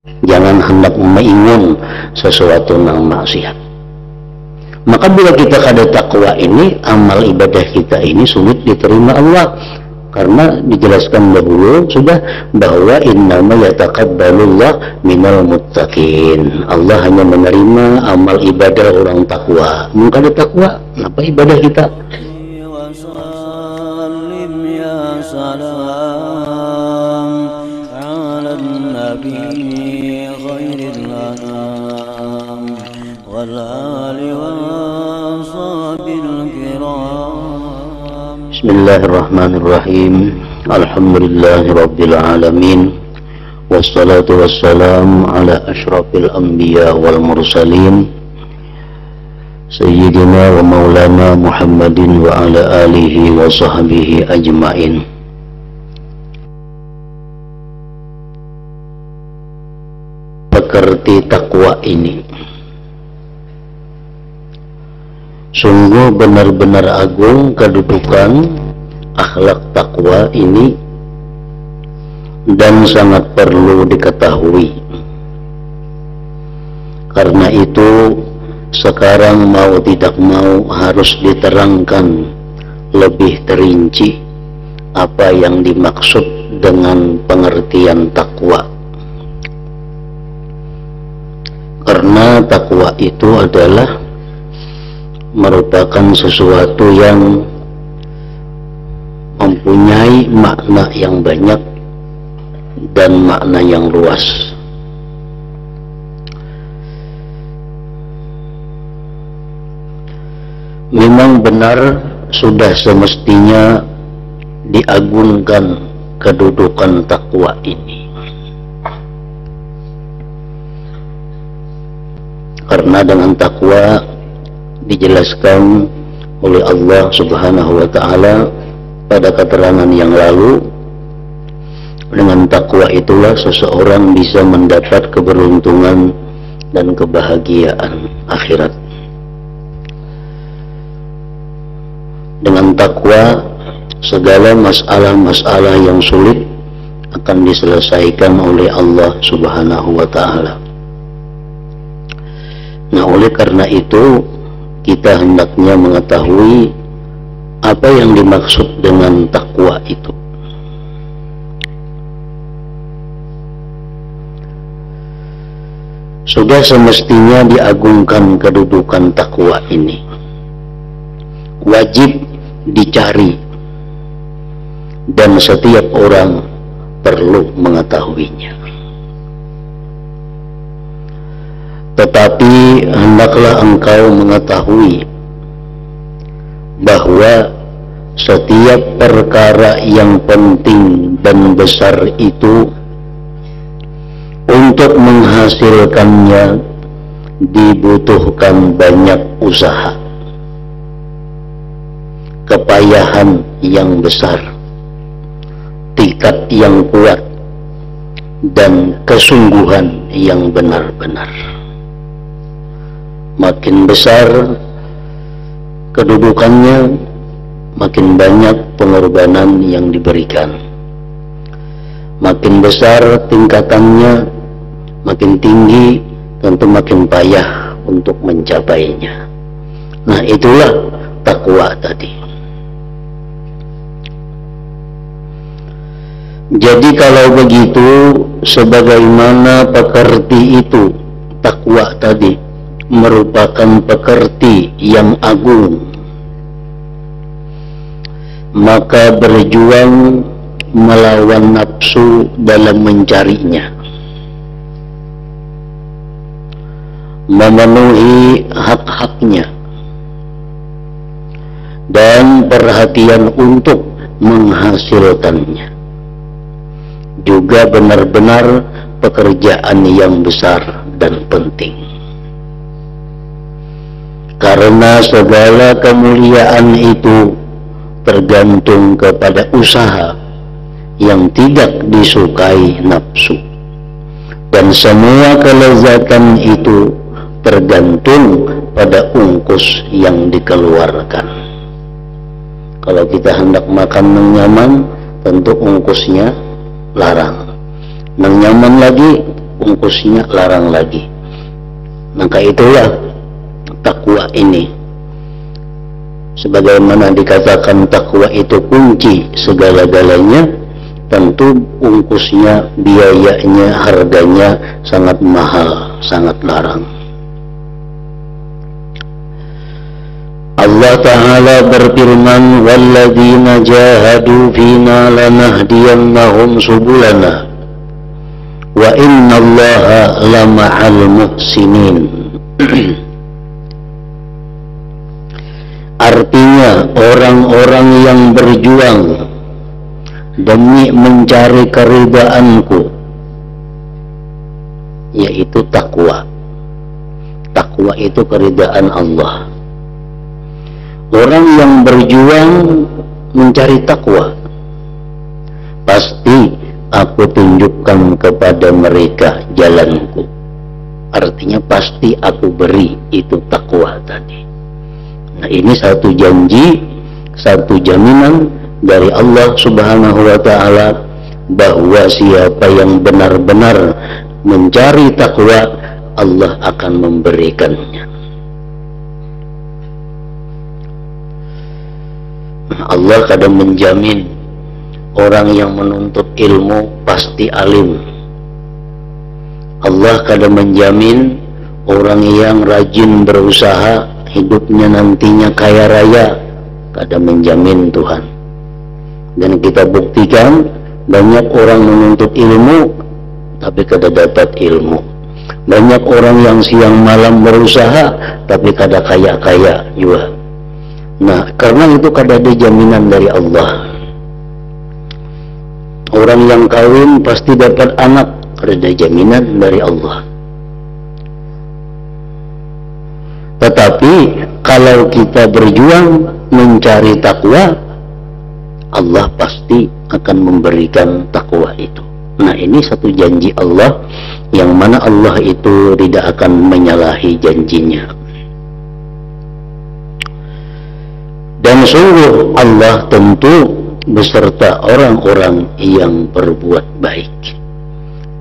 Jangan hendak mengingun sesuatu yang maksiat. Maka bila kita ada takwa ini, amal ibadah kita ini sulit diterima Allah, karena dijelaskan dahulu sudah bahwa innama yataqabbalullah minal muttaqin. Allah hanya menerima amal ibadah orang takwa. Maka ada takwa, apa ibadah kita? Bismillahirrahmanirrahim. Alhamdulillahirabbil alamin. Wassalatu wassalamu ala asyrafil anbiya wal mursalin Sayyidina wa maulana Muhammadin wa ala alihi wa sahbihi ajmain. Pekerti takwa ini sungguh benar-benar agung kedudukan akhlak takwa ini dan sangat perlu diketahui. Karena itu sekarang mau tidak mau harus diterangkan lebih terinci apa yang dimaksud dengan pengertian takwa. Karena takwa itu adalah merupakan sesuatu yang mempunyai makna yang banyak dan makna yang luas. Memang benar sudah semestinya diagungkan kedudukan takwa ini, karena dengan takwa dijelaskan oleh Allah Subhanahu wa ta'ala pada keterangan yang lalu, dengan takwa itulah seseorang bisa mendapat keberuntungan dan kebahagiaan akhirat. Dengan takwa segala masalah-masalah yang sulit akan diselesaikan oleh Allah Subhanahu wa ta'ala. Nah, oleh karena itu kita hendaknya mengetahui apa yang dimaksud dengan takwa itu. Sudah semestinya diagungkan kedudukan takwa ini. Wajib dicari dan setiap orang perlu mengetahuinya. Tetapi hendaklah engkau mengetahui bahwa setiap perkara yang penting dan besar itu untuk menghasilkannya dibutuhkan banyak usaha, kepayahan yang besar, tekad yang kuat, dan kesungguhan yang benar-benar. Makin besar kedudukannya, makin banyak pengorbanan yang diberikan. Makin besar tingkatannya, makin tinggi, tentu makin payah untuk mencapainya. Nah, itulah takwa tadi. Jadi kalau begitu, sebagaimana pekerti itu, takwa tadi merupakan pekerti yang agung, maka berjuang melawan nafsu dalam mencarinya, memenuhi hak-haknya, dan perhatian untuk menghasilkannya juga benar-benar pekerjaan yang besar dan penting. Karena segala kemuliaan itu tergantung kepada usaha yang tidak disukai nafsu, dan semua kelezatan itu tergantung pada ungkus yang dikeluarkan. Kalau kita hendak makan yang nyaman, tentu ungkusnya larang. Yang nyaman lagi ungkusnya larang lagi. Maka itulah takwa ini. Sebagaimana dikatakan takwa itu kunci segala-galanya, tentu ungkusnya, biayanya, harganya sangat mahal, sangat larang. Allah Ta'ala berfirman, walladzina jahadu fina lanahdiyannahum subulana wa innallaha lama'al muhsinin. Artinya orang-orang yang berjuang demi mencari keridhaanku, yaitu takwa. Takwa itu keridhaan Allah. Orang yang berjuang mencari takwa, pasti aku tunjukkan kepada mereka jalanku. Artinya pasti aku beri itu takwa tadi. Nah, ini satu janji, satu jaminan dari Allah Subhanahu wa Ta'ala bahwa siapa yang benar-benar mencari takwa, Allah akan memberikannya. Allah kadang menjamin orang yang menuntut ilmu pasti alim. Allah kadang menjamin orang yang rajin berusaha hidupnya nantinya kaya raya, kadang menjamin Tuhan. Dan kita buktikan banyak orang menuntut ilmu tapi kada dapat ilmu. Banyak orang yang siang malam berusaha tapi kada kaya-kaya juga. Nah, karena itu kada ada jaminan dari Allah. Orang yang kawin pasti dapat anak, kada ada jaminan dari Allah. Tetapi kalau kita berjuang mencari takwa, Allah pasti akan memberikan takwa itu. Nah, ini satu janji Allah yang mana Allah itu tidak akan menyalahi janjinya. Dan sungguh Allah tentu beserta orang-orang yang berbuat baik.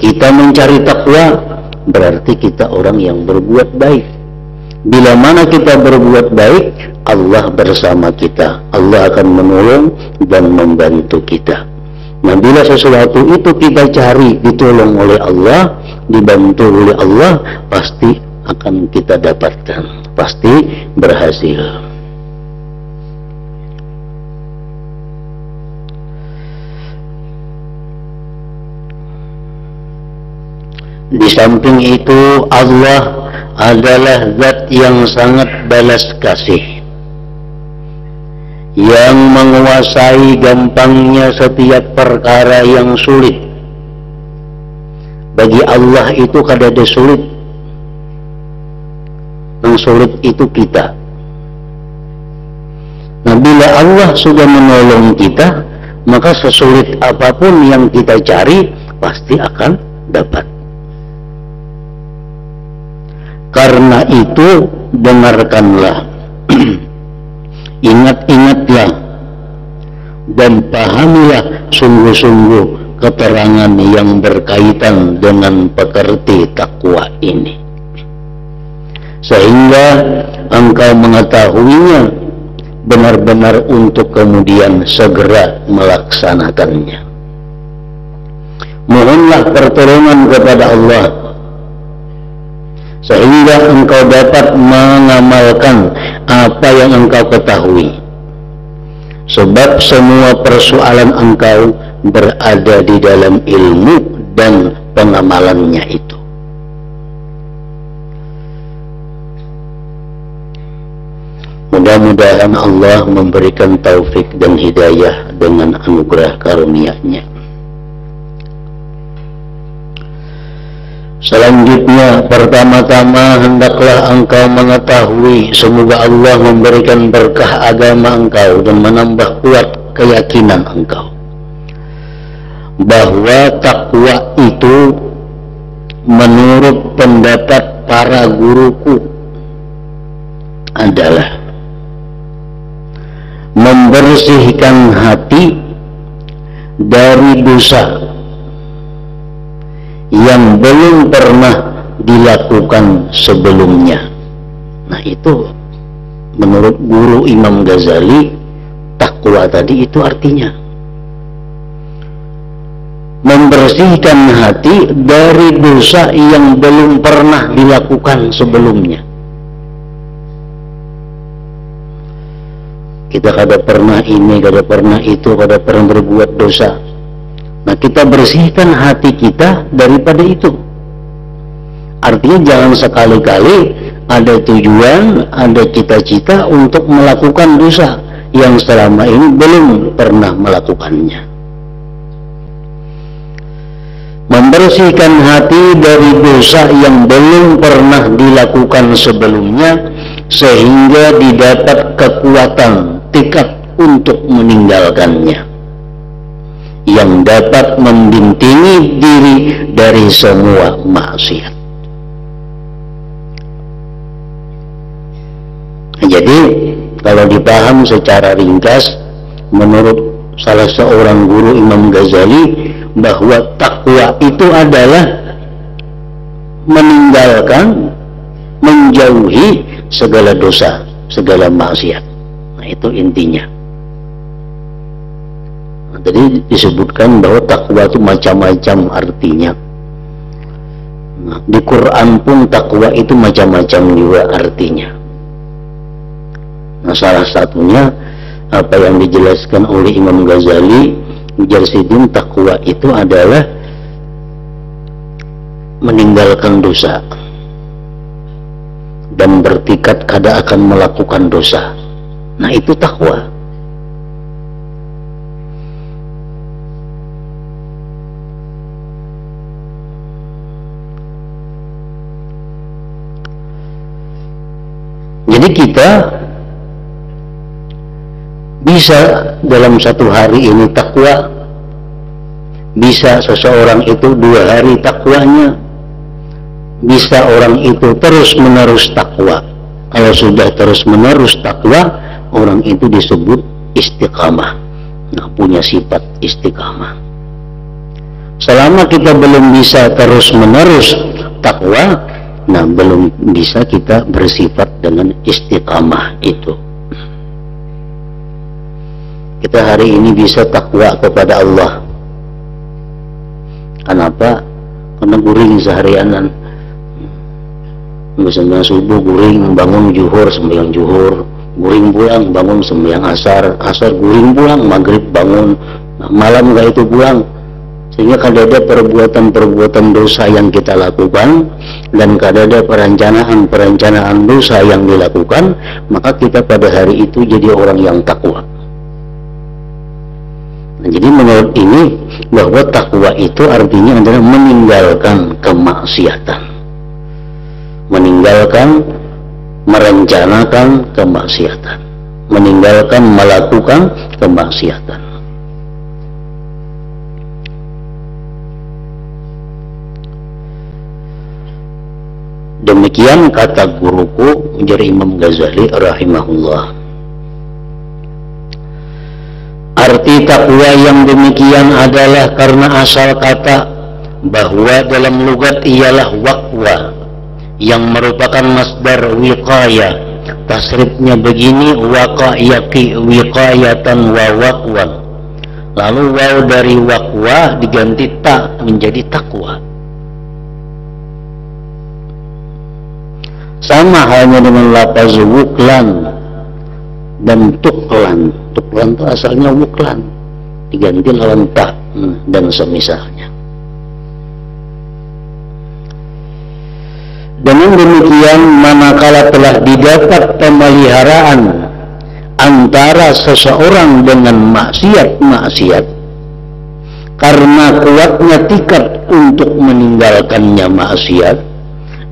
Kita mencari takwa berarti kita orang yang berbuat baik. Bila mana kita berbuat baik, Allah bersama kita. Allah akan menolong dan membantu kita. Nah, bila sesuatu itu kita cari ditolong oleh Allah, dibantu oleh Allah, pasti akan kita dapatkan, pasti berhasil. Di samping itu, Allah adalah zat yang sangat balas kasih, yang menguasai gampangnya setiap perkara yang sulit. Bagi Allah itu kada ada sulit. Yang sulit itu kita. Nah, bila Allah sudah menolong kita, maka sesulit apapun yang kita cari pasti akan dapat. Karena itu dengarkanlah, ingat-ingatlah, dan pahamilah sungguh-sungguh keterangan yang berkaitan dengan pekerti takwa ini, sehingga engkau mengetahuinya benar-benar untuk kemudian segera melaksanakannya. Mohonlah pertolongan kepada Allah sehingga engkau dapat mengamalkan apa yang engkau ketahui, sebab semua persoalan engkau berada di dalam ilmu dan pengamalannya itu. Mudah-mudahan Allah memberikan taufik dan hidayah dengan anugerah karunia-Nya. Selanjutnya, pertama-tama hendaklah engkau mengetahui, semoga Allah memberikan berkah agama engkau dan menambah kuat keyakinan engkau, bahwa takwa itu menurut pendapat para guruku adalah membersihkan hati dari dosa yang belum pernah dilakukan sebelumnya. Nah itu menurut guru Imam Ghazali, takwa tadi itu artinya membersihkan hati dari dosa yang belum pernah dilakukan sebelumnya. Kita kada pernah ini, kada pernah itu, kada pernah berbuat dosa. Nah kita bersihkan hati kita daripada itu. Artinya jangan sekali-kali ada tujuan, ada cita-cita untuk melakukan dosa yang selama ini belum pernah melakukannya. Membersihkan hati dari dosa yang belum pernah dilakukan sebelumnya sehingga didapat kekuatan tekad untuk meninggalkannya yang dapat membentengi diri dari semua maksiat. Jadi kalau dipaham secara ringkas, menurut salah seorang guru Imam Ghazali, bahwa takwa itu adalah meninggalkan, menjauhi segala dosa, segala maksiat. Nah itu intinya. Nah, tadi disebutkan bahwa takwa itu macam-macam artinya. Nah, di Quran pun takwa itu macam-macam juga artinya. Nah salah satunya apa yang dijelaskan oleh Imam Ghazali, Jarsidin, takwa itu adalah meninggalkan dosa dan bertekad kada akan melakukan dosa. Nah itu takwa. Jadi kita bisa dalam satu hari ini takwa, bisa seseorang itu 2 hari takwanya, bisa orang itu terus menerus takwa. Kalau sudah terus menerus takwa, orang itu disebut istiqamah. Nah punya sifat istiqamah. Selama kita belum bisa terus menerus takwa, nah belum bisa kita bersifat dengan istiqamah itu. Kita hari ini bisa takwa kepada Allah. Kenapa? Karena guring seharianan. Sembahyang subuh guring, bangun zuhur sembahyang zuhur, guring pulang, bangun sembahyang asar, asar guring pulang, maghrib bangun, malam gak itu pulang. Sehingga kada ada perbuatan-perbuatan dosa yang kita lakukan, dan kada ada perencanaan dosa yang dilakukan, maka kita pada hari itu jadi orang yang takwa. Nah, jadi menurut ini bahwa takwa itu artinya adalah meninggalkan kemaksiatan, meninggalkan merencanakan kemaksiatan, meninggalkan melakukan kemaksiatan. Demikian kata guruku menjadi Imam Ghazali rahimahullah. Arti takwa yang demikian adalah karena asal kata bahwa dalam lugat ialah waqwa yang merupakan masdar wiqaya. Tasrifnya begini, waqa yaqi wiqayatan wa waqwan. Lalu waw dari waqwa diganti ta menjadi takwa. Sama halnya dengan lafaz wuklan dan tuklan. Tuklan itu asalnya wuklan, diganti lawan ta dan semisalnya. Dengan demikian, manakala telah didapat pemeliharaan antara seseorang dengan maksiat-maksiat, karena kuatnya tekad untuk meninggalkannya maksiat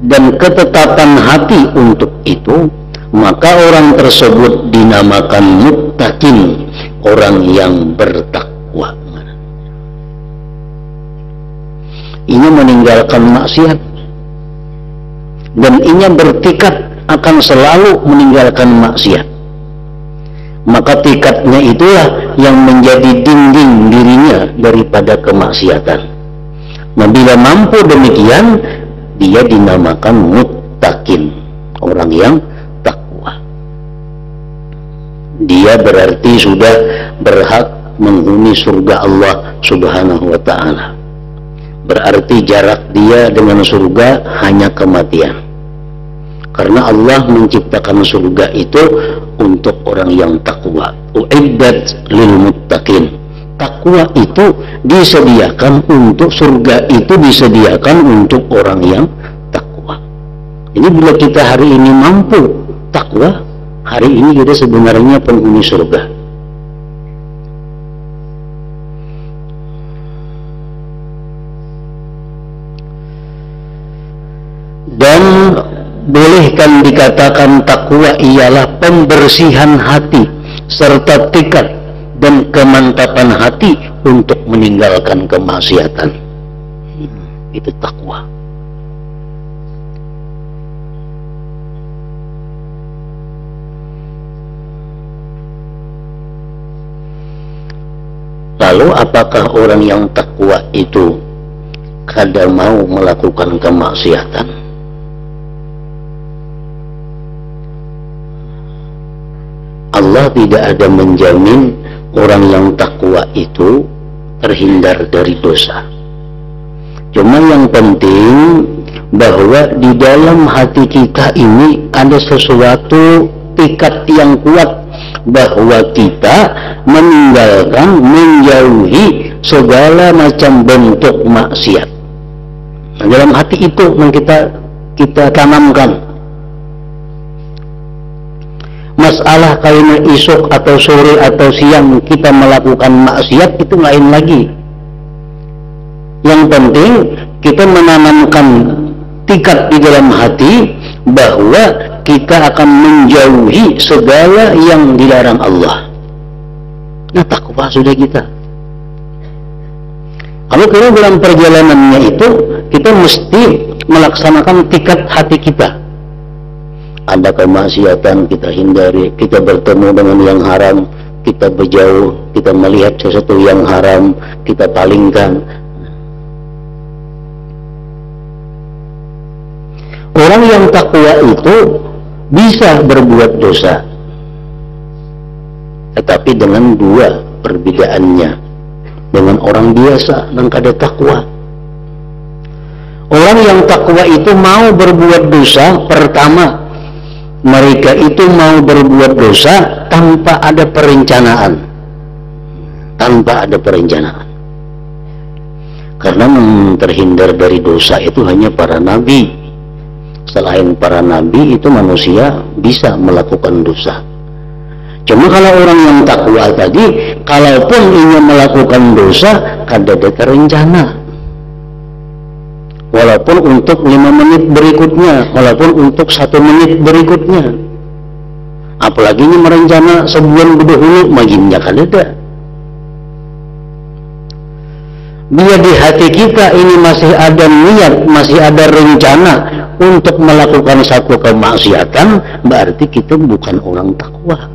dan ketetapan hati untuk itu, maka orang tersebut dinamakan muttaqin, orang yang bertakwa. Ini meninggalkan maksiat dan ini bertekad akan selalu meninggalkan maksiat. Maka tekadnya itulah yang menjadi dinding dirinya daripada kemaksiatan. Nah, bila mampu demikian, dia dinamakan muttaqin, orang yang takwa. Dia berarti sudah berhak menghuni surga Allah Subhanahu wa ta'ala. Berarti jarak dia dengan surga hanya kematian. Karena Allah menciptakan surga itu untuk orang yang takwa. Uiddat lil muttaqin. Takwa itu disediakan untuk surga, itu disediakan untuk orang yang takwa. Jadi bila kita hari ini mampu takwa, hari ini kita sebenarnya penghuni surga. Dan bolehkan dikatakan takwa ialah pembersihan hati serta tekad dan kemantapan hati untuk meninggalkan kemaksiatan. Itu takwa. Lalu apakah orang yang takwa itu kadang mau melakukan kemaksiatan? Allah tidak ada menjamin orang yang takwa itu terhindar dari dosa. Cuma yang penting bahwa di dalam hati kita ini ada sesuatu tekad yang kuat bahwa kita meninggalkan, menjauhi segala macam bentuk maksiat. Nah, dalam hati itu yang kita tanamkan. Masalah kayaknya isuk atau sore atau siang kita melakukan maksiat itu lain lagi. Yang penting kita menanamkan tekad di dalam hati bahwa kita akan menjauhi segala yang dilarang Allah. Nah, takwa sudah kita. Kalau kita dalam perjalanannya itu kita mesti melaksanakan tekad hati kita. Ada kemaksiatan kita hindari, kita bertemu dengan yang haram, kita berjauh, kita melihat sesuatu yang haram, kita palingkan. Orang yang takwa itu bisa berbuat dosa, tetapi dengan dua perbedaannya dengan orang biasa dan kada takwa. Orang yang takwa itu mau berbuat dosa, pertama mereka itu mau berbuat dosa tanpa ada perencanaan. Tanpa ada perencanaan. Karena terhindar dari dosa itu hanya para nabi. Selain para nabi itu manusia bisa melakukan dosa. Cuma kalau orang yang takwa tadi, kalaupun ingin melakukan dosa, kada ada terencana. Walaupun untuk 5 menit berikutnya, walaupun untuk 1 menit berikutnya, apalagi ini merencana sebulan dahulu, maginnya kan ada. Bila di hati kita ini masih ada niat, masih ada rencana untuk melakukan satu kemaksiatan, berarti kita bukan orang takwa.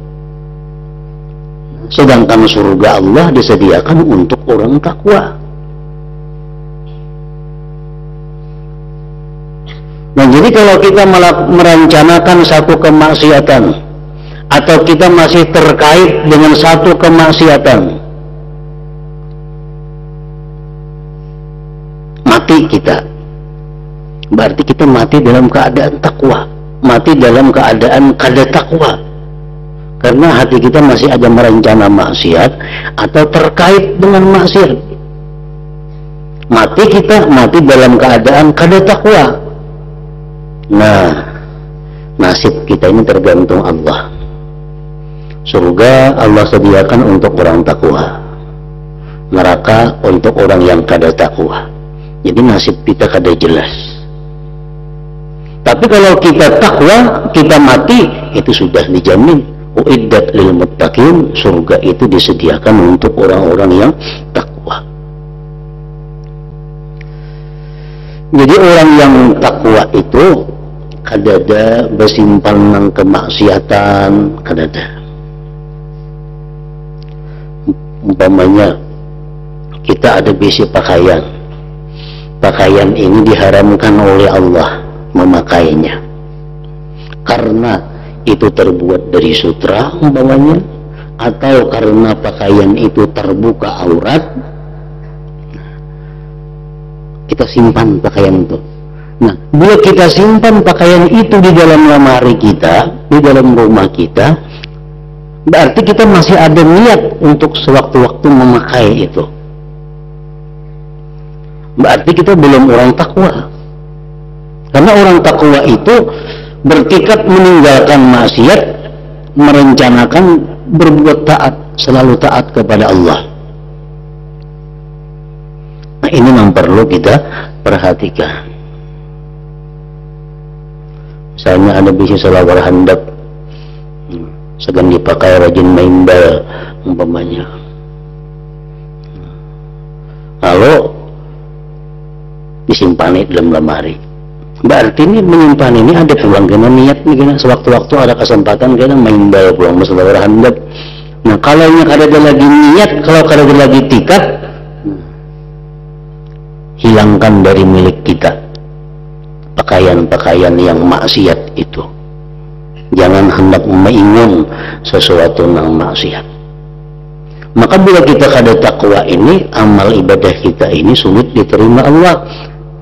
Sedangkan surga Allah disediakan untuk orang takwa. Nah, jadi kalau kita merencanakan satu kemaksiatan atau kita masih terkait dengan satu kemaksiatan, mati kita, berarti kita mati dalam keadaan takwa, mati dalam keadaan kada takwa, karena hati kita masih ada merencana maksiat atau terkait dengan maksiat. Mati kita mati dalam keadaan kada takwa. Nah, nasib kita ini tergantung Allah. Surga Allah sediakan untuk orang takwa, neraka untuk orang yang kada takwa. Jadi nasib kita kada jelas. Tapi kalau kita takwa, kita mati, itu sudah dijamin. Uiddat lil muttaqin, surga itu disediakan untuk orang-orang yang takwa. Jadi orang yang takwa itu kadada bersimpan nang kemaksiatan, kadada. Umpamanya kita ada besi pakaian, pakaian ini diharamkan oleh Allah memakainya karena itu terbuat dari sutra umpamanya, atau karena pakaian itu terbuka aurat, kita simpan pakaian itu. Nah, bila kita simpan pakaian itu di dalam lemari kita, di dalam rumah kita, berarti kita masih ada niat untuk sewaktu-waktu memakai itu. Berarti kita belum orang takwa. Karena orang takwa itu bertekad meninggalkan maksiat, merencanakan berbuat taat, selalu taat kepada Allah. Nah, ini yang perlu kita perhatikan. Misalnya ada bisnis selawar handap, segan dipakai rajin main bal umpamanya, lalu disimpan di dalam lemari. Berarti ini menyimpan ini ada peluang kena niat nih, kena sewaktu-waktu ada kesempatan kena main bal pulang selawar handap. Nah, kalau ini ada lagi niat, kalau ada lagi tikad, hilangkan dari milik kita pakaian-pakaian yang maksiat itu. Jangan hendak mengingun sesuatu yang maksiat. Maka bila kita kada takwa ini, amal ibadah kita ini sulit diterima Allah.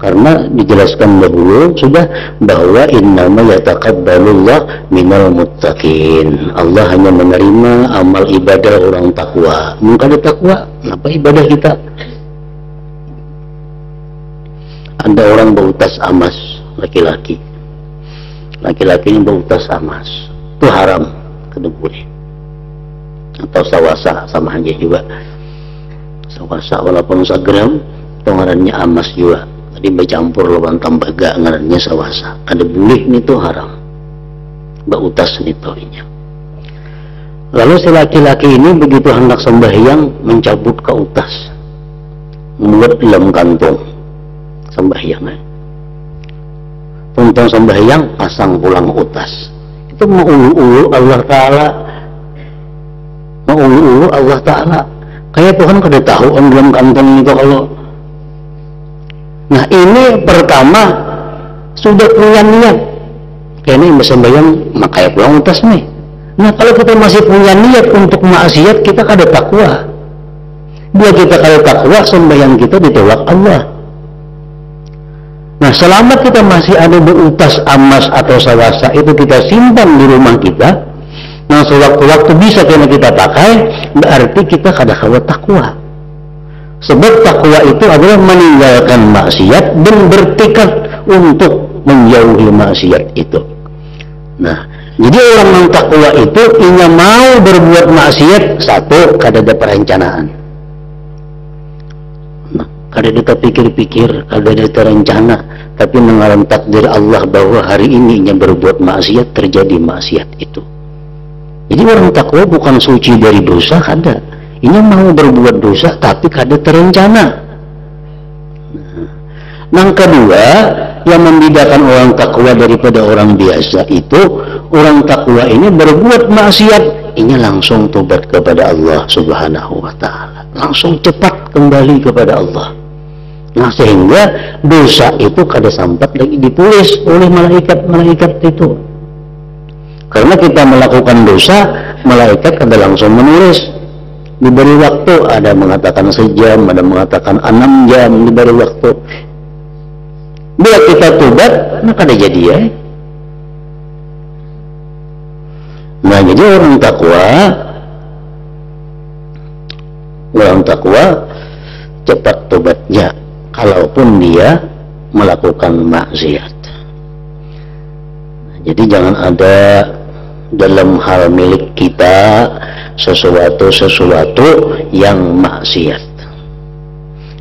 Karena dijelaskan dahulu sudah bahwa innama yataqabbalullah minal muttaqin. Allah hanya menerima amal ibadah orang takwa. Mungkin ada takwa, apa ibadah kita? Ada orang bau tas emas, laki-laki. Laki-laki ini bau tas emas, itu haram, kada boleh. Atau sawasa, sama aja juga. Sawasa walaupun segram, ngarannya emas juga. Tadi bercampur lawan tembaga, ngarannya sawasa. Kada boleh, itu haram. Bau tas itu inya. Lalu si laki-laki ini begitu hendak sembahyang mencabut ke utas, membuat dalam kantong sembahyang. Tuntang sembahyang pasang pulang utas. Itu mau ulu-ulu Allah Ta'ala, mau ulu-ulu Allah Ta'ala. Kayak Tuhan kada tahu dalam kantong itu kalau. Nah, ini pertama sudah punya niat. Kayaknya yang bersembahyang makanya pulang utas nih. Nah, kalau kita masih punya niat untuk maksiat, kita kada takwa. Bila kita kada takwa, sembahyang kita ditolak Allah. Nah, selama kita masih ada berutas emas atau sawasa, itu kita simpan di rumah kita. Nah, sewaktu-waktu bisa kena kita pakai, berarti kita kada kawa takwa. Sebab takwa itu adalah meninggalkan maksiat dan bertekad untuk menjauhi maksiat itu. Nah, jadi orang yang takwa itu ia mau berbuat maksiat, satu, kada ada perencanaan. Nah, kada ada pikir-pikir, kada ada terencana, tapi mengalami takdir Allah bahwa hari ini ia berbuat maksiat, terjadi maksiat itu. Jadi orang takwa bukan suci dari dosa, kada. Ia mau berbuat dosa tapi kada terencana. Yang kedua, yang membedakan orang takwa daripada orang biasa itu, orang takwa ini berbuat maksiat, ini langsung tobat kepada Allah Subhanahu wa Ta'ala, langsung cepat kembali kepada Allah. Nah, sehingga dosa itu kada sempat lagi ditulis oleh malaikat-malaikat itu. Karena kita melakukan dosa, malaikat kada langsung menulis. Diberi waktu, ada mengatakan sejam, ada mengatakan 6 jam, diberi waktu. Bila kita tobat, nah kada jadi ya. Nah, jadi orang takwa cepat tobatnya, kalaupun dia melakukan maksiat. Nah, jadi jangan ada dalam hal milik kita sesuatu yang maksiat,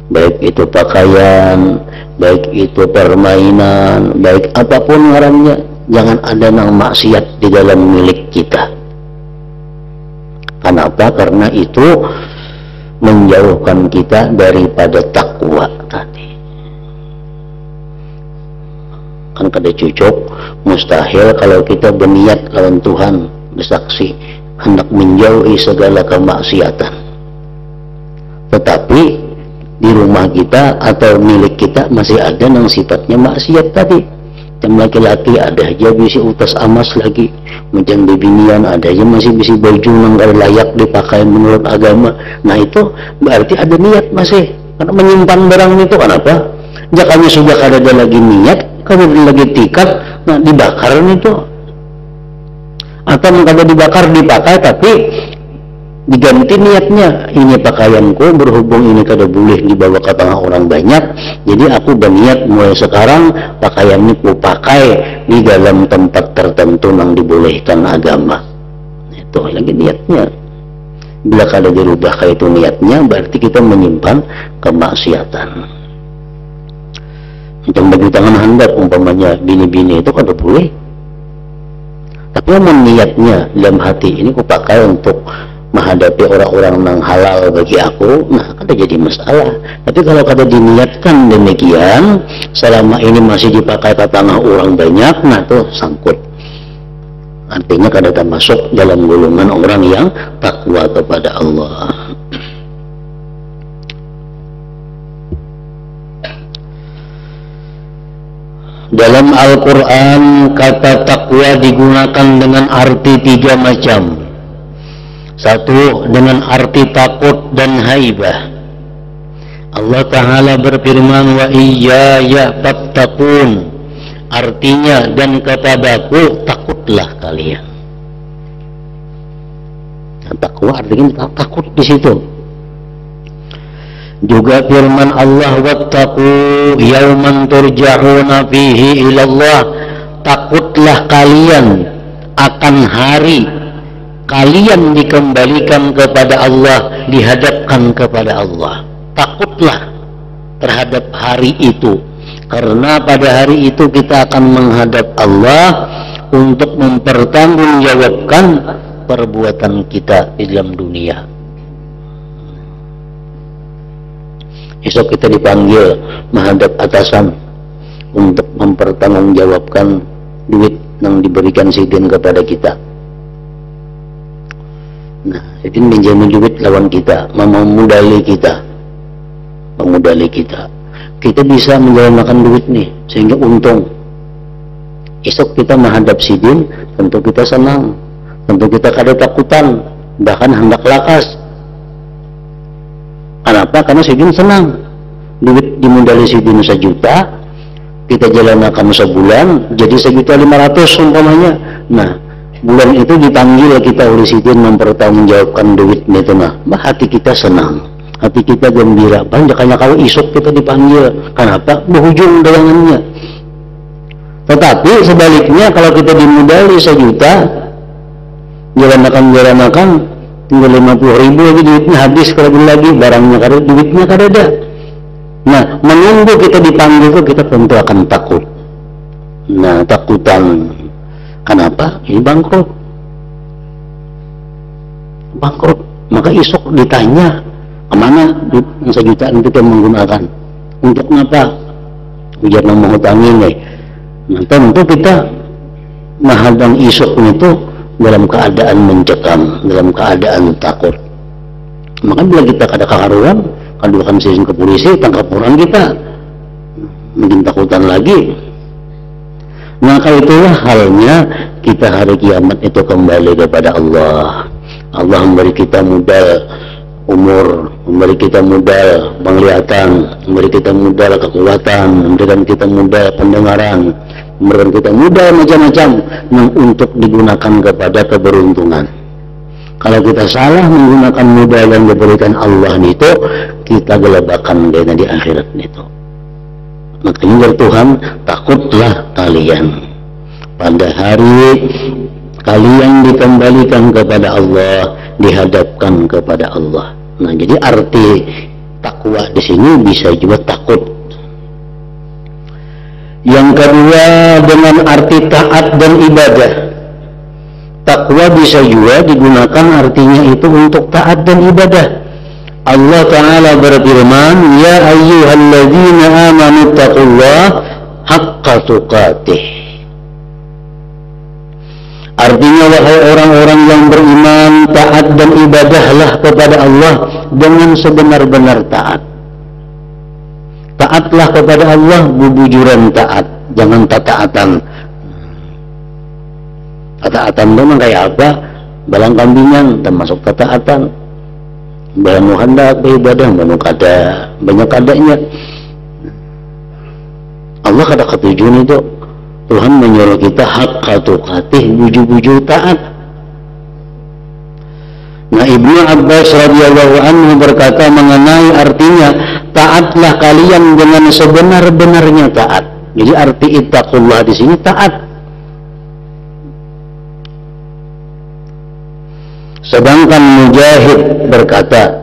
baik itu pakaian, baik itu permainan, baik apapun ngarannya, jangan ada yang maksiat di dalam milik kita. Kenapa? Karena itu menjauhkan kita daripada takwa tadi. Kan kada cocok, mustahil kalau kita berniat lawan Tuhan, bersaksi hendak menjauhi segala kemaksiatan, tetapi di rumah kita atau milik kita masih ada yang sifatnya maksiat tadi. Yang laki-laki ada aja bisa utas amas lagi, macam bebinian ada aja masih bisa baju yang gak layak dipakai menurut agama. Nah itu berarti ada niat masih, karena menyimpan barang itu kenapa? Jakanya sudah ada lagi niat, kalau lagi tikat, nah dibakar itu, atau kalau dibakar dipakai tapi diganti niatnya, ini pakaianku berhubung ini kada boleh dibawa ke tengah orang banyak, jadi aku berniat mulai sekarang pakaian ini ku pakai di dalam tempat tertentu yang dibolehkan agama. Itu lagi niatnya. Bila kada dirubah kayak itu niatnya, berarti kita menyimpan kemaksiatan. Macam baju tangan handap umpamanya bini-bini itu kada boleh, tapi memang niatnya dalam hati ini ku pakai untuk menghadapi orang-orang yang halal bagi aku, nah kada jadi masalah. Tapi kalau kada diniatkan demikian, selama ini masih dipakai ke tengah orang banyak, nah tuh sangkut. Artinya kada termasuk dalam golongan orang yang takwa kepada Allah. Dalam Al-Quran kata takwa digunakan dengan arti 3 macam. Satu, dengan arti takut dan haibah. Allah Ta'ala berfirman, wa iyaya fattaqun, artinya dan kepadaku takutlah kalian. Nah, takwa artinya takut di situ. Juga firman Allah, wattaqu yauman turja'una fihi ilallah, takutlah kalian akan hari kalian dikembalikan kepada Allah, dihadapkan kepada Allah. Takutlah terhadap hari itu, karena pada hari itu kita akan menghadap Allah untuk mempertanggungjawabkan perbuatan kita di dalam dunia. Esok kita dipanggil menghadap atasan untuk mempertanggungjawabkan duit yang diberikan sidin kepada kita. Nah, itu menjamin duit lawan kita, memudali kita, kita bisa menjalankan duit nih sehingga untung. Esok kita menghadap sidin, tentu kita senang, tentu kita kada takutan, bahkan hendak lakas. Kenapa? Karena sidin senang, duit dimodali sidin 1 juta, kita jalankan sebulan jadi 1.500.000 umpamanya. Nah, bulan itu dipanggil kita oleh sidin mempertanggungjawabkan duit itu, nah hati kita senang, hati kita gembira. Banyak kalau isuk kita dipanggil, kenapa? Berhujung dagangannya. Tetapi sebaliknya kalau kita dimodali 1 juta, jalankan tinggal 50.000 lagi duitnya habis, kalau lagi barangnya kada, duitnya kada ada. Nah, menunggu kita dipanggil itu kita tentu akan takut. Nah, takutan kenapa? Ini bangkrut. Maka esok ditanya, kemana duit 1 juta itu kita menggunakan? Untuk apa? Ujar nang menghutangi nih. Nah, tentu kita menghadang esok itu dalam keadaan mencekam, dalam keadaan takut. Maka bila kita kada kaharuan, kaduakan season ke polisi, tangkap orang kita, mungkin takutan lagi. Maka itulah halnya kita hari kiamat itu kembali kepada Allah. Allah memberi kita modal umur, memberi kita modal penglihatan, memberi kita modal kekuatan, memberikan kita modal pendengaran, memberikan kita modal macam-macam yang untuk digunakan kepada keberuntungan. Kalau kita salah menggunakan modal yang diberikan Allah itu, kita gelabakan dia di akhirat itu. Makanya Tuhan, takutlah kalian pada hari kalian dikembalikan kepada Allah, dihadapkan kepada Allah. Nah, jadi arti takwa di sini bisa juga takut. Yang kedua dengan arti taat dan ibadah. Takwa bisa juga digunakan artinya itu untuk taat dan ibadah. Allah Ta'ala berfirman, ya ayyuhalladzina amanu taqullaha haqqa tuqatih. Artinya, wahai orang-orang yang beriman, taat dan ibadahlah kepada Allah dengan sebenar-benar taat. taatlah kepada Allah bubujuran taat, jangan tataatan. Tataatan itu memang kayak apa? Balang kambingan termasuk tataatan. Banu hendak beribadah, banu kada banyak kadanya. Allah kada ketujuan itu. Tuhan menyuruh kita haqqa tuqatih, buju-buju taat. Nah, Ibnu Abbas radhiyallahu anhu berkata mengenai artinya, taatlah kalian dengan sebenar-benarnya taat. Jadi arti ittaqullah di sini taat. Sedangkan Mujahid berkata,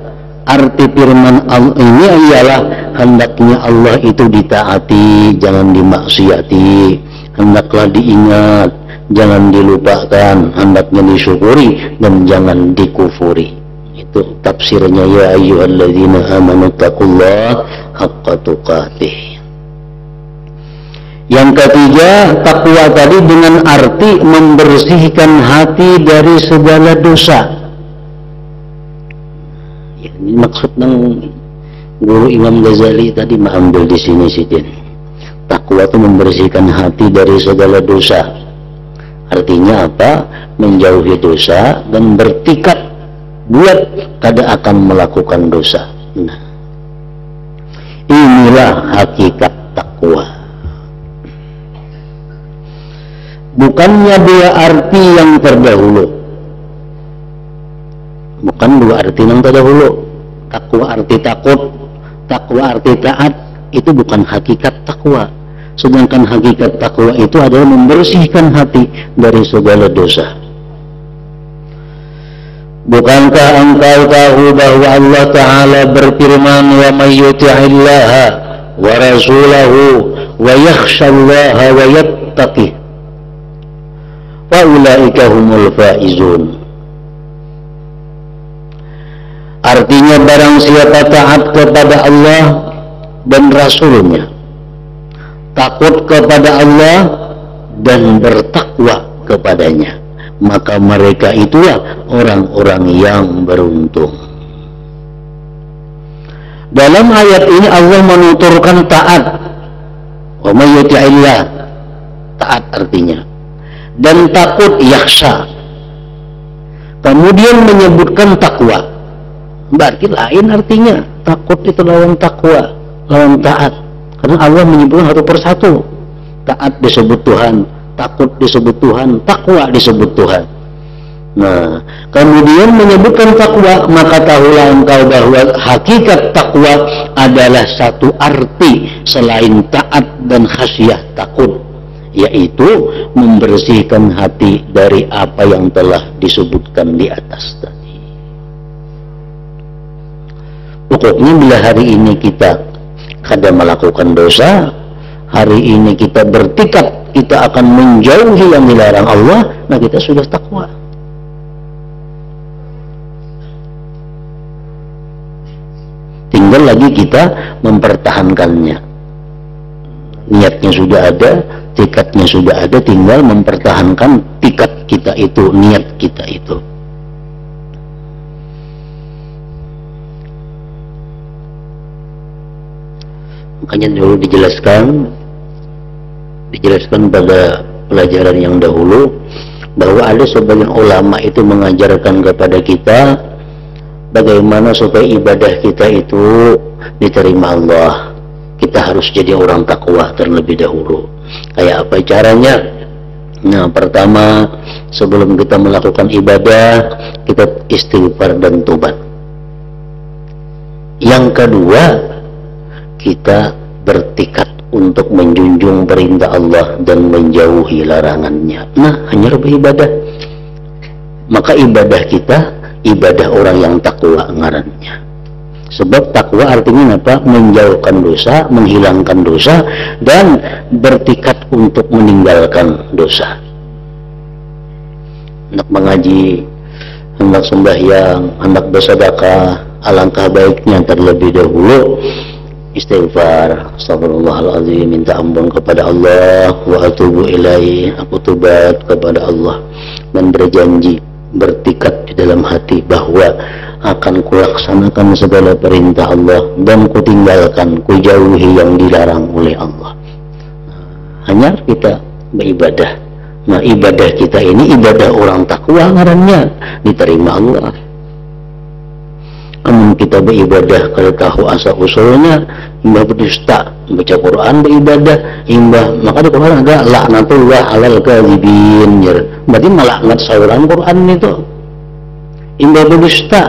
arti firman Allah ini ialah hendaknya Allah itu ditaati, jangan dimaksiati, hendaklah diingat, jangan dilupakan, hendaknya disyukuri dan jangan dikufuri. Itu tafsirnya, ya ayyuhalladzina amanu taqullaha haqqa tuqatih. Yang ketiga, takwa tadi dengan arti membersihkan hati dari segala dosa. Ya, ini maksud ng guru Imam Ghazali tadi mengambil di sini sidin. Takwa itu membersihkan hati dari segala dosa. Artinya apa? Menjauhi dosa dan bertekad buat kada akan melakukan dosa. Nah, inilah hakikat takwa. Bukannya dua arti yang terdahulu. Bukan dua arti yang terdahulu. Takwa arti takut, takwa arti taat, itu bukan hakikat takwa. Sedangkan hakikat takwa itu adalah membersihkan hati dari segala dosa. Bukankah engkau tahu bahwa Allah Ta'ala berfirman, wa may yuti'illaha wa rasulahu wa yakhshallaha wa yattaqih fa ulaika humul faizun. Artinya barang siapa taat kepada Allah dan Rasulnya, takut kepada Allah dan bertakwa kepadanya, maka mereka itulah orang-orang yang beruntung. Dalam ayat ini Allah menuturkan taat, wa may yuti'illah, taat artinya, dan takut yakhsha. Kemudian menyebutkan takwa. Berarti lain artinya. Takut itu lawan takwa, lawan taat. Karena Allah menyebutkan satu persatu. Taat disebut Tuhan, takut disebut Tuhan, takwa disebut Tuhan. Nah, kemudian menyebutkan takwa, maka tahulah engkau bahwa hakikat takwa adalah satu arti selain taat dan khasyah takut, yaitu membersihkan hati dari apa yang telah disebutkan di atas tadi. Pokoknya bila hari ini kita kada melakukan dosa, hari ini kita bertekad kita akan menjauhi yang dilarang Allah, nah kita sudah takwa. Tinggal lagi kita mempertahankannya. Niatnya sudah ada, tekadnya sudah ada, tinggal mempertahankan tekad kita itu, niat kita itu. Makanya dulu dijelaskan pada pelajaran yang dahulu bahwa ada sebagian ulama itu mengajarkan kepada kita bagaimana supaya ibadah kita itu diterima Allah. Kita harus jadi orang takwa terlebih dahulu. Kayak apa caranya? Nah, pertama, sebelum kita melakukan ibadah, kita istighfar dan tobat. Yang kedua, kita bertekad untuk menjunjung perintah Allah dan menjauhi larangannya. Nah, hanya beribadah. Maka ibadah kita ibadah orang yang takwa ngarannya. Sebab takwa artinya apa? Menjauhkan dosa, menghilangkan dosa, dan bertekad untuk meninggalkan dosa. Hendak mengaji, hendak sembahyang, hendak bersedekah, alangkah baiknya terlebih dahulu istighfar, astagfirullahaladzim, minta ampun kepada Allah, wa atubu ilaih, aku tobat kepada Allah, dan berjanji bertekad di dalam hati bahwa akan kulaksanakan segala perintah Allah dan kutinggalkan, kujauhi yang dilarang oleh Allah. Hanya kita beribadah. Nah, ibadah kita ini ibadah orang takwa ngarannya, diterima Allah. Namun kita beribadah kalau tahu asal usulnya, imbah berdusta, baca Quran beribadah, imbah maka di Quran ada laknatullah alal kadzibin, berarti melaknat sauran Quran itu. Imbah berdusta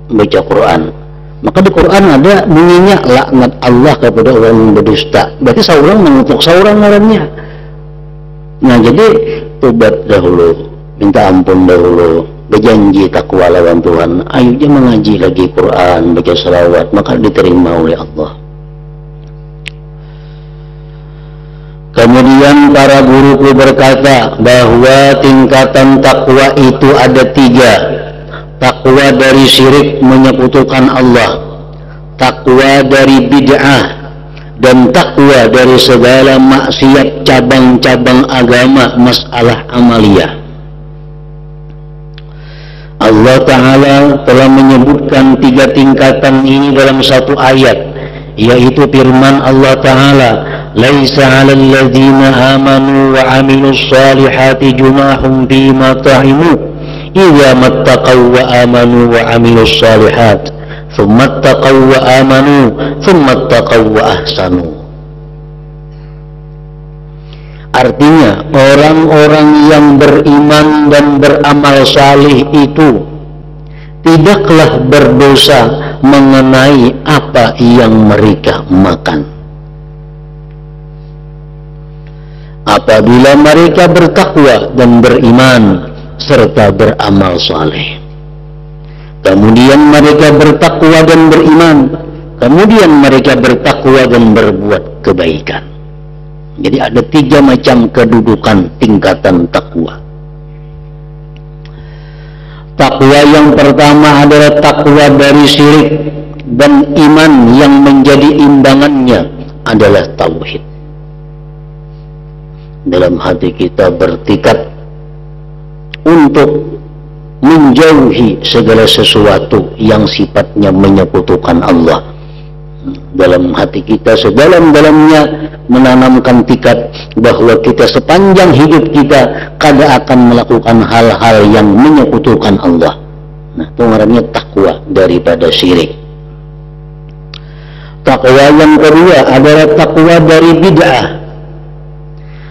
baca Quran, maka di Quran ada bunyinya laknat Allah kepada orang yang berdusta, berarti sauran mengutuk sauran orangnya. Nah, jadi tobat dahulu, minta ampun dahulu, berjanji takwa lawan Tuhan, akhirnya mengaji lagi Quran, baca salawat, maka diterima oleh Allah. Kemudian para guruku berkata bahwa tingkatan takwa itu ada 3. Takwa dari syirik menyekutukan Allah, takwa dari bid'ah, dan takwa dari segala maksiat cabang-cabang agama, masalah amaliyah. Allah Ta'ala telah menyebutkan 3 tingkatan ini dalam satu ayat, yaitu firman Allah Ta'ala, laisa 'alal ladzina amanu wa 'amilus shalihati junahum fima ta'imu idza mattaqaw wa amanu wa 'amilus shalihat thumma ittaqaw wa amanu thumma ittaqaw wa ahsanu. Artinya, orang-orang yang beriman dan beramal salih itu tidaklah berdosa mengenai apa yang mereka makan, apabila mereka bertakwa dan beriman serta beramal saleh. Kemudian mereka bertakwa dan beriman, kemudian mereka bertakwa dan berbuat kebaikan. Jadi ada 3 macam kedudukan tingkatan takwa. Takwa yang pertama adalah takwa dari syirik, dan iman yang menjadi imbangannya adalah tauhid. Dalam hati kita bertekad untuk menjauhi segala sesuatu yang sifatnya menyekutukan Allah. Dalam hati kita sedalam-dalamnya menanamkan tekad bahwa kita sepanjang hidup kita kada akan melakukan hal-hal yang menyekutukan Allah. Nah, itu namanya takwa daripada syirik. Takwa yang kedua adalah takwa dari bid'ah.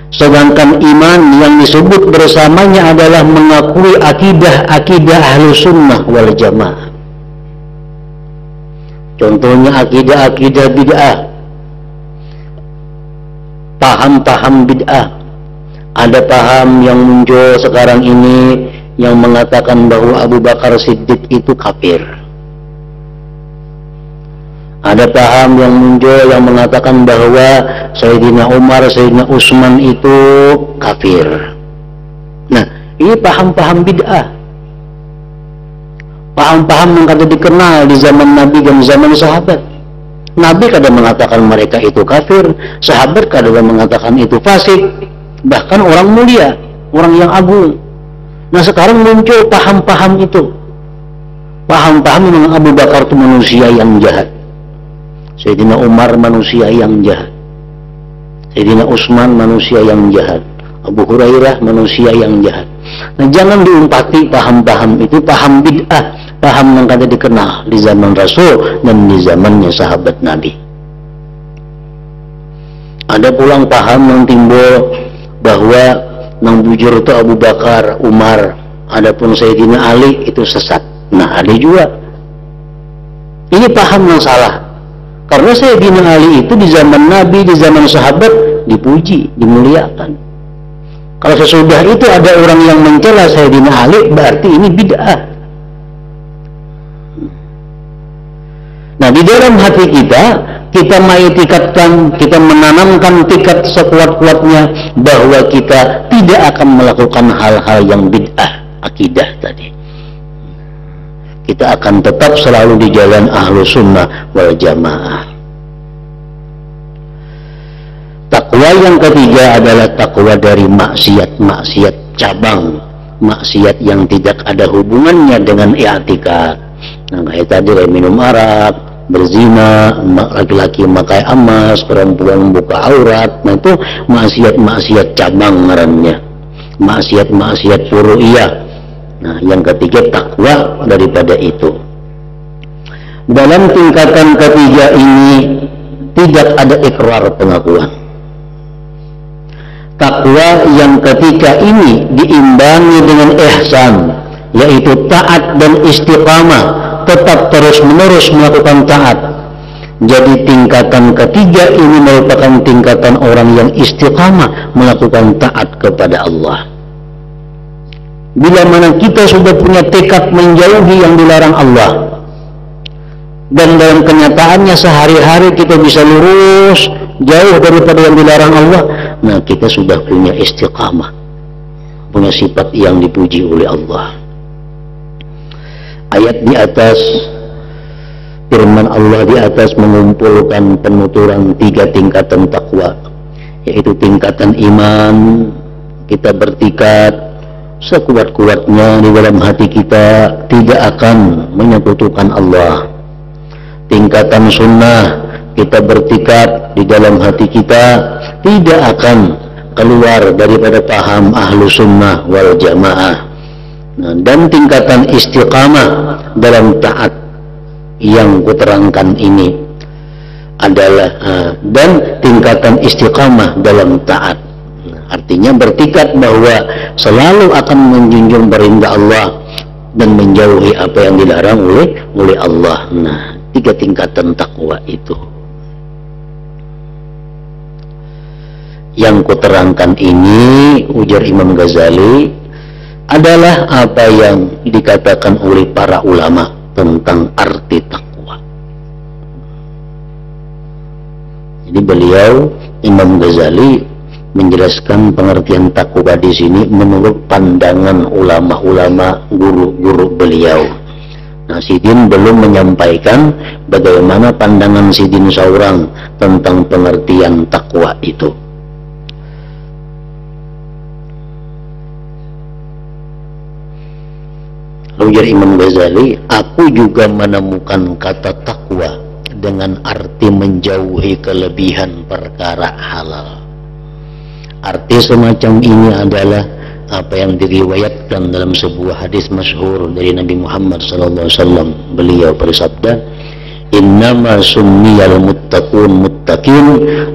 Sedangkan iman yang disebut bersamanya adalah mengakui akidah Ahlus Sunnah wal Jamaah. Contohnya akidah bid'ah, paham-paham bid'ah. Ada paham yang muncul sekarang ini yang mengatakan bahwa Abu Bakar Siddiq itu kafir. Ada paham yang muncul yang mengatakan bahwa Sayyidina Umar, Sayyidina Utsman itu kafir. Nah, ini paham-paham bid'ah. Paham-paham yang kada dikenal di zaman Nabi dan zaman sahabat. Nabi kadang mengatakan mereka itu kafir, sahabat kadang mengatakan itu fasik, bahkan orang mulia, orang yang agung. Nah, sekarang muncul paham-paham itu. Paham-paham memang Abu Bakar itu manusia yang jahat, Sayyidina Umar manusia yang jahat, Sayyidina Utsman manusia yang jahat, Abu Hurairah manusia yang jahat. Nah, jangan diumpati paham-paham itu, paham bid'ah, paham yang kada dikenal di zaman Rasul dan di zamannya sahabat Nabi. Ada pulang paham yang timbul bahwa nang bujur itu Abu Bakar, Umar, adapun Sayyidina Ali itu sesat. Nah, ada juga. Ini paham yang salah. Karena Sayyidina Ali itu di zaman Nabi, di zaman sahabat dipuji, dimuliakan. Kalau sesudah itu ada orang yang mencela Sayyidina Ali, berarti ini bid'ah. Nah, di dalam hati kita mai tikatkan, kita menanamkan tikat sekuat-kuatnya bahwa kita tidak akan melakukan hal-hal yang bid'ah, akidah tadi. Kita akan tetap selalu di jalan Ahlus Sunnah wal Jamaah. Takwa Takwa yang ketiga adalah takwa dari maksiat-maksiat cabang, maksiat yang tidak ada hubungannya dengan i'tikad. Nah, kayak tadi kayak minum arak, berzina, laki-laki memakai emas, perempuan membuka aurat. Nah, itu maksiat-maksiat cabang ngarannya, maksiat-maksiat furu'iyah. Nah, yang ketiga takwa daripada itu. Dalam tingkatan ketiga ini tidak ada ikrar pengakuan. Takwa yang ketiga ini diimbangi dengan ihsan, yaitu taat dan istiqamah, tetap terus-menerus melakukan taat. Jadi tingkatan ketiga ini merupakan tingkatan orang yang istiqamah melakukan taat kepada Allah. Bila mana kita sudah punya tekad menjauhi yang dilarang Allah, dan dalam kenyataannya sehari-hari kita bisa lurus jauh daripada yang dilarang Allah, nah kita sudah punya istiqamah, punya sifat yang dipuji oleh Allah. Ayat di atas, firman Allah di atas mengumpulkan penuturan 3 tingkatan takwa, yaitu tingkatan iman. Kita bertekad sekuat-kuatnya di dalam hati kita tidak akan menyekutukan Allah. Tingkatan sunnah, kita bertekad di dalam hati kita tidak akan keluar daripada paham ahlu sunnah wal jamaah. Nah, dan tingkatan istiqamah dalam taat yang kuterangkan ini adalah dan tingkatan istiqamah dalam taat. Artinya bertekad bahwa selalu akan menjunjung perintah Allah dan menjauhi apa yang dilarang oleh Allah. Nah, 3 tingkatan takwa itu yang kuterangkan ini, ujar Imam Ghazali, adalah apa yang dikatakan oleh para ulama tentang arti takwa. Jadi beliau, Imam Ghazali, menjelaskan pengertian takwa di sini menurut pandangan ulama-ulama guru-guru beliau. Nah, Sidin belum menyampaikan bagaimana pandangan Sidin Saurang tentang pengertian takwa itu. Ujar Imam Ghazali, aku juga menemukan kata takwa dengan arti menjauhi kelebihan perkara halal. Arti semacam ini adalah apa yang diriwayatkan dalam sebuah hadis masyhur dari Nabi Muhammad SAW. Beliau bersabda, innama summiyal muttaqun muttaqin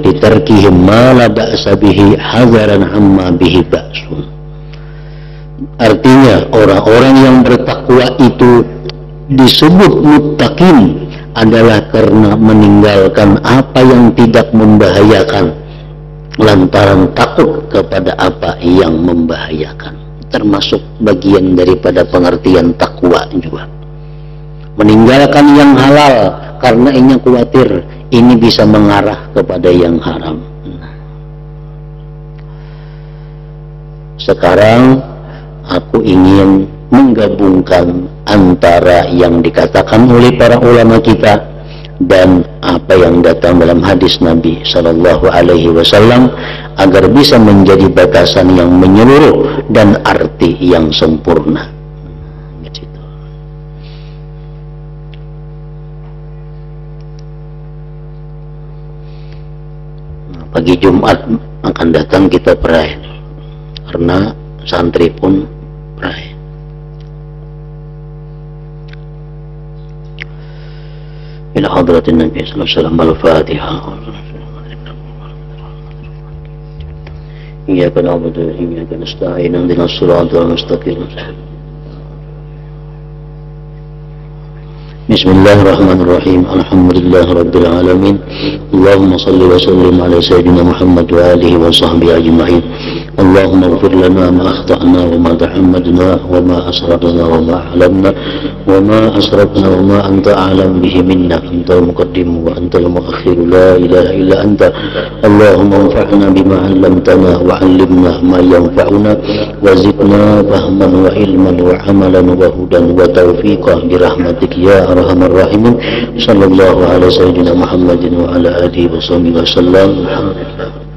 litarkihim ma la ba'sa bihi hadaran amma bihi ba'sun. Artinya orang-orang yang bertakwa itu disebut muttaqin adalah karena meninggalkan apa yang tidak membahayakan lantaran takut kepada apa yang membahayakan. Termasuk bagian daripada pengertian takwa juga. Meninggalkan yang halal karena ini khawatir ini bisa mengarah kepada yang haram. Sekarang aku ingin menggabungkan antara yang dikatakan oleh para ulama kita dan apa yang datang dalam hadis Nabi Sallallahu Alaihi Wasallam agar bisa menjadi batasan yang menyeluruh dan arti yang sempurna. Pagi Jumat akan datang kita perai, karena santri pun perai. Ila hadratin Nabi sallallahu alaihi wasallam, al-Fatihah. Iyyaka na'budu wa iyyaka nasta'in, ihdinas siratal mustaqim. Bismillahirrahmanirrahim. Alhamdulillahi rabbil alamin. Allahumma salli wa sallim ala sayyidina Muhammad wa alihi wa sahbihi ajma'in. اللهم اغفر لنا ما أخطأنا وما تحمدنا وما أسررنا وما أعلمنا وما أسرفنا وما أنت أعلم به منا. أنت المقدم وأنت المؤخر، لا إله إلا أنت. اللهم انفعنا بما علمتنا وعلمنا ما ينفعنا وزدنا فهما وعلما وعملا وهدى وتوفيقا برحمتك يا أرحم الراحمين. صلى الله على سيدنا محمد وعلى آله وصحبه وسلم. الحمد لله.